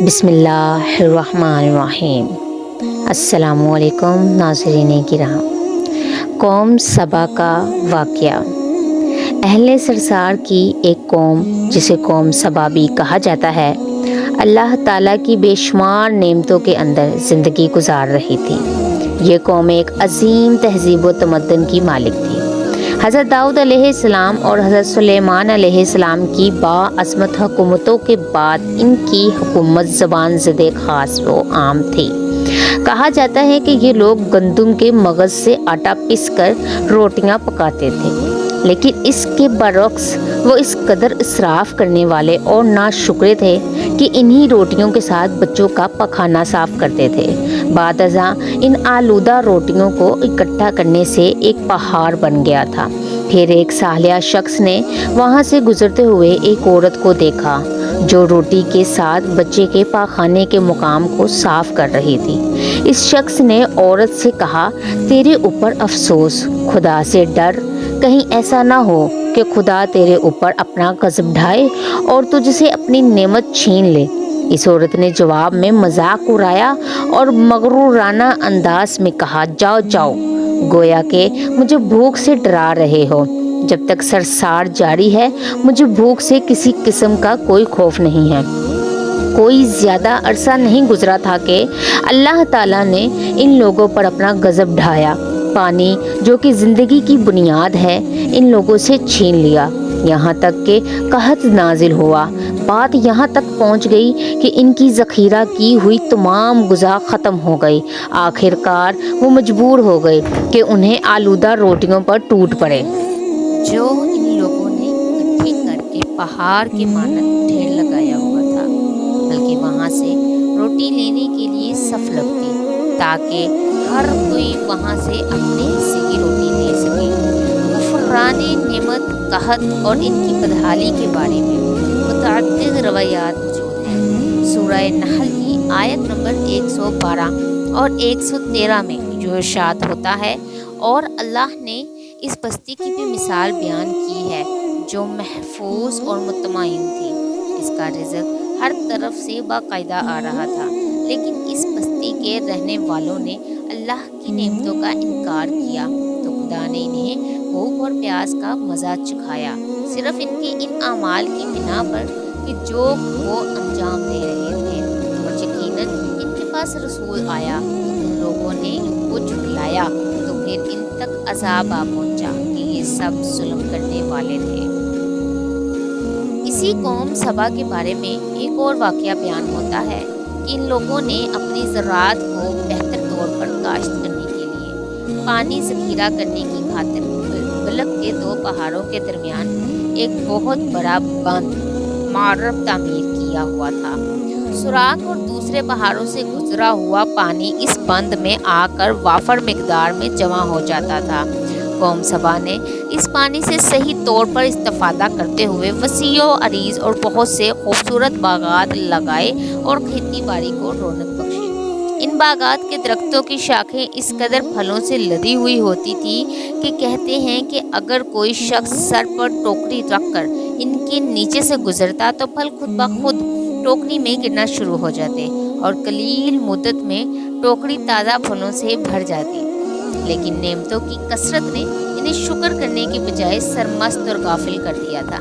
بسم اللہ الرحمن الرحیم۔ السلام علیکم ناظرین کرام۔ قوم سبا کا واقعہ۔ اہل سرسار کی ایک قوم جسے قوم سبا بھی کہا جاتا ہے، اللہ تعالیٰ کی بے شمار نعمتوں کے اندر زندگی گزار رہی تھی۔ یہ قوم ایک عظیم تہذیب و تمدن کی مالک تھی۔ حضرت داؤد علیہ السلام اور حضرت سلیمان علیہ السلام کی باعظمت حکومتوں کے بعد ان کی حکومت زبان زدِ خاص و عام تھی۔ کہا جاتا ہے کہ یہ لوگ گندم کے مغز سے آٹا پیس کر روٹیاں پکاتے تھے، لیکن اس کے برعکس وہ اس قدر اسراف کرنے والے اور ناشکرے تھے کہ انہی روٹیوں کے ساتھ بچوں کا پخانہ صاف کرتے تھے۔ بعد ازاں ان آلودہ روٹیوں کو اکٹھا کرنے سے ایک پہاڑ بن گیا تھا۔ پھر ایک صالح شخص نے وہاں سے گزرتے ہوئے ایک عورت کو دیکھا جو روٹی کے ساتھ بچے کے پاخانے کے مقام کو صاف کر رہی تھی۔ اس شخص نے عورت سے کہا، تیرے اوپر افسوس، خدا سے ڈر، کہیں ایسا نہ ہو کہ خدا تیرے اوپر اپنا غضب ڈھائے اور تجھ سے اپنی نعمت چھین لے۔ اس عورت نے جواب میں مذاق اڑایا اور مغرورانہ انداز میں کہا، جاؤ جاؤ، گویا کہ مجھے بھوک سے ڈرا رہے ہو۔ جب تک سرسار جاری ہے مجھے بھوک سے کسی قسم کا کوئی خوف نہیں ہے۔ کوئی زیادہ عرصہ نہیں گزرا تھا کہ اللہ تعالیٰ نے ان لوگوں پر اپنا غضب ڈھایا۔ پانی جو کہ زندگی کی بنیاد ہے ان لوگوں سے چھین لیا، یہاں تک کہ قحط نازل ہوا۔ بات یہاں تک پہنچ گئی کہ ان کی ذخیرہ کی ہوئی تمام غذا ختم ہو گئی۔ آخر کار وہ مجبور ہو گئے کہ انہیں آلودہ روٹیوں پر ٹوٹ پڑے جو ان لوگوں نے اکٹھے کر کے پہاڑ کے مانند ڈھیر لگایا ہوا تھا، بلکہ وہاں سے روٹی لینے کے لیے صف لگتی تاکہ ہر کوئی وہاں سے اپنے حصے کی روٹی لے سکے۔ کفران نعمت، قحط اور ان کی بدحالی کے بارے میں متعدد روایات موجود ہیں۔ سورہ نحل کی آیت نمبر 112 اور 113 میں جو ارشاد ہوتا ہے، اور اللہ نے اس بستی کی بھی مثال بیان کی ہے جو محفوظ اور مطمئن تھی۔ اس کا رزق ہر طرف سے باقاعدہ آ رہا تھا، لیکن اس بستی کے رہنے والوں نے اللہ کی نعمتوں کا انکار کیا تو خدا نے انہیں بھوک اور پیاس کا مزہ چکھایا، صرف ان کے ان اعمال کی بنا پر کہ جو وہ انجام دے رہے تھے۔ اور یقیناً ان کے پاس رسول آیا تو ان لوگوں نے ان کو جھٹلایا، تو پھر ان تک عذاب آ پہنچا کہ یہ سب ظلم کرنے والے تھے۔ اسی قوم سبا کے بارے میں ایک اور واقعہ بیان ہوتا ہے کہ ان لوگوں نے اپنی زراعت کو بہتر طور پر کاشت کرنے کے لیے پانی ذخیرہ کرنے کی خاطر بلک کے دو پہاڑوں کے درمیان ایک بہت بڑا بند معرب تعمیر کیا ہوا تھا۔ سوراخ اور دوسرے پہاڑوں سے گزرا ہوا پانی اس بند میں آ کر وافر مقدار میں جمع ہو جاتا تھا۔ قوم سبا نے اس پانی سے صحیح طور پر استفادہ کرتے ہوئے وسیع و عریض اور بہت سے خوبصورت باغات لگائے اور کھیتی باڑی کو رونق بخشی۔ ان باغات کے درختوں کی شاخیں اس قدر پھلوں سے لدی ہوئی ہوتی تھی کہ کہتے ہیں کہ اگر کوئی شخص سر پر ٹوکری رکھ کر ان کے نیچے سے گزرتا تو پھل خود بخود ٹوکری میں گرنا شروع ہو جاتے اور قلیل مدت میں ٹوکری تازہ پھلوں سے بھر جاتی۔ لیکن نعمتوں کی کثرت نے انہیں شکر کرنے کے بجائے سرمست اور غافل کر دیا تھا،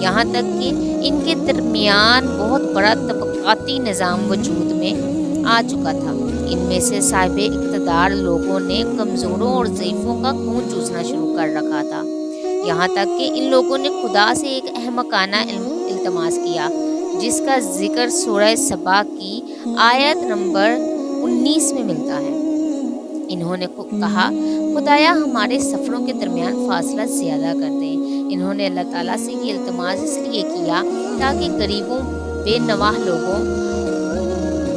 یہاں تک کہ ان کے درمیان بہت بڑا طبقاتی نظام وجود میں آ چکا تھا۔ ان میں سے صاحب اقتدار لوگوں نے کمزوروں اور ضعیفوں کا خون چوسنا شروع کر رکھا تھا، یہاں تک کہ ان لوگوں نے خدا سے ایک احمقانہ التماس کیا جس کا ذکر سورہ سبا کی آیت نمبر 19 میں ملتا ہے۔ انہوں نے کہا، خدایا ہمارے سفروں کے درمیان فاصلہ زیادہ کر دیں۔ انہوں نے اللہ تعالیٰ سے یہ التماس اس لیے کیا تاکہ غریبوں، بے نواح لوگوں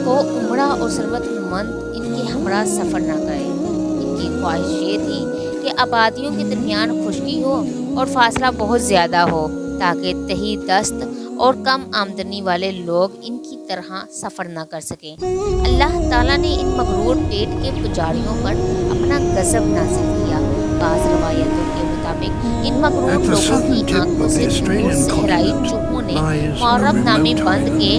کو عمرہ اور ثروت مند ان کے ہمراہ سفر نہ کرے۔ ان کی خواہش یہ تھی کہ آبادیوں کے درمیان خشکی ہو اور فاصلہ بہت زیادہ ہو تاکہ تہی دست اور کم آمدنی والے لوگ ان کی طرح سفر نہ کر سکیں۔ اللہ تعالیٰ نے ان مغرور پیٹ کے پجاریوں پر اپنا غضب نازل کیا۔ بعض روایتوں کے مطابق ان مغرور لوگوں کی آنکھوں سے دور صحرائی چوہوں نے معرب نامی بند کے